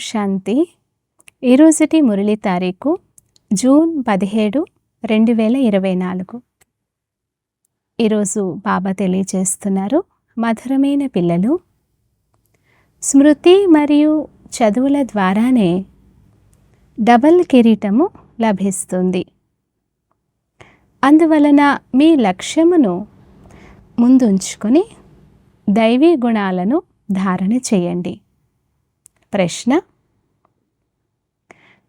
శాంతి. ఈరోజుటి మురళి తారీఖు జూన్ 17, 2024. ఈరోజు బాబా తెలియజేస్తున్నారు, మధురమైన పిల్లలు, స్మృతి మరియు చదువుల ద్వారానే డబల్ కిరీటము లభిస్తుంది. అందువలన మీ లక్ష్యమును ముందుంచుకొని దైవీ గుణాలను ధారణ చేయండి. ప్రశ్న: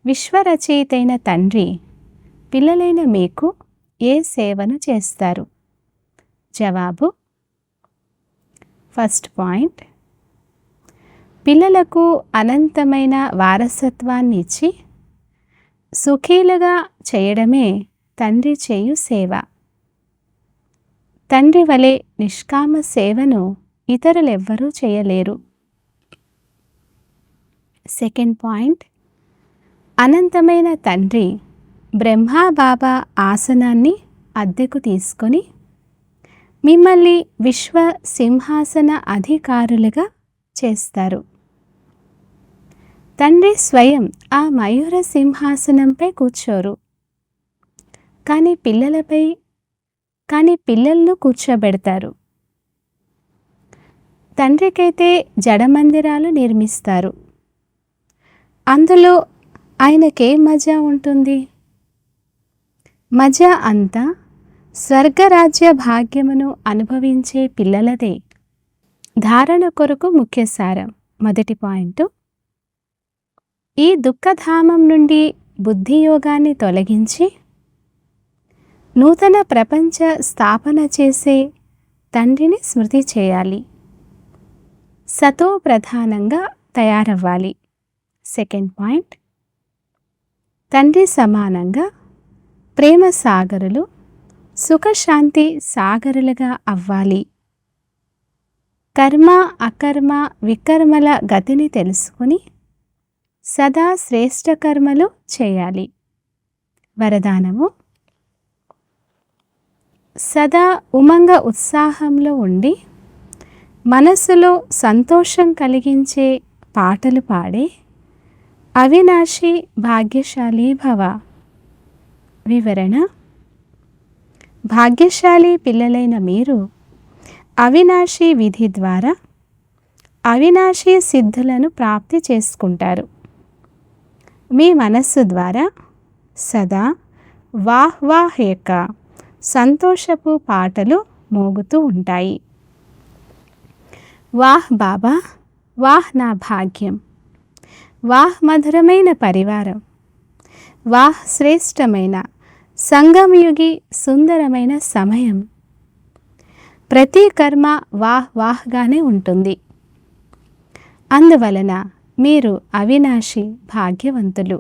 విశ్వరచయితైన తండ్రి పిల్లలైన మీకు ఏ సేవను చేస్తారు? జవాబు: ఫస్ట్ పాయింట్, పిల్లలకు అనంతమైన వారసత్వాన్ని ఇచ్చి సుఖీలుగా చేయడమే తండ్రి చేయు సేవ. తండ్రి వలె నిష్కామ సేవను ఇతరులెవ్వరూ చేయలేరు. సెకండ్ పాయింట్, అనంతమైన తండ్రి బ్రహ్మా బాబా ఆసనాన్ని అద్దెకు తీసుకొని మిమ్మల్ని విశ్వ సింహాసన అధికారులుగా చేస్తారు. తండ్రి స్వయం ఆ మయూర సింహాసనంపై కూర్చోరు, కానీ పిల్లలను కూర్చోబెడతారు. తండ్రికైతే జడమందిరాలు నిర్మిస్తారు. అందులో ఆయనకే మజా ఉంటుంది. మజా అంతా స్వర్గరాజ్య భాగ్యమును అనుభవించే పిల్లలదే. ధారణ కొరకు ముఖ్య సారం. మొదటి పాయింట్, ఈ దుఃఖధామం నుండి బుద్ధియోగాన్ని తొలగించి నూతన ప్రపంచ స్థాపన చేసే తండ్రిని స్మృతి చేయాలి. సతో ప్రధానంగా తయారవ్వాలి. సెకండ్ పాయింట్, తండ్రి సమానంగా ప్రేమ సాగరులు, సుఖశాంతి సాగరులుగా అవ్వాలి. కర్మ అకర్మ వికర్మల గతిని తెలుసుకుని సదా శ్రేష్ఠ కర్మలు చేయాలి. వరదానము: సదా ఉమంగ ఉత్సాహంలో ఉండి మనసులో సంతోషం కలిగించే పాటలు పాడే అవినాశి భాగ్యశాలి భవ. వివరణ: భాగ్యశాలి పిల్లలైన మీరు అవినాశి విధి ద్వారా అవినాశి సిద్ధులను ప్రాప్తి చేసుకుంటారు. మీ మనస్సు ద్వారా సదా వాహ్ వాహ్ యొక్క సంతోషపు పాటలు మోగుతూ ఉంటాయి. వాహ్ బాబా, వాహ్ నా భాగ్యం, వాహ్ మధురమైన పరివారం, వాహ్ శ్రేష్టమైన సంగమయుగి సుందరమైన సమయం. ప్రతి కర్మ వాహ్ వాహ్గానే ఉంటుంది. అందువలన మీరు అవినాశి భాగ్యవంతులు.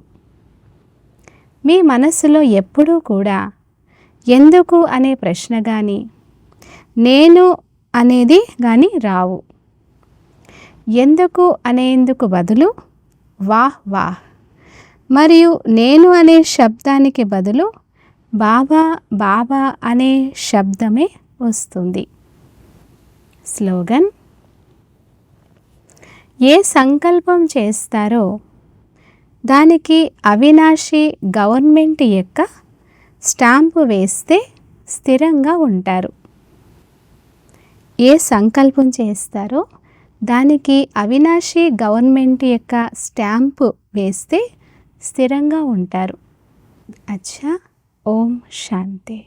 మీ మనస్సులో ఎప్పుడూ కూడా ఎందుకు అనే ప్రశ్న కానీ నేను అనేది కానీ రావు. ఎందుకు అనేందుకు బదులు వాహ్ వాహ్ మరియు నేను అనే శబ్దానికి బదులు బాబా బాబా అనే శబ్దమే వస్తుంది. స్లోగన్: ఏ సంకల్పం చేస్తారో దానికి అవినాశి గవర్నమెంట్ యొక్క స్టాంపు వేస్తే స్థిరంగా ఉంటారు. ఏ సంకల్పం చేస్తారో దానికి అవినాశి గవర్నమెంట్ యొక్క స్టాంపు వేస్తే స్థిరంగా ఉంటారు. అచ్చా. ఓం శాంతి.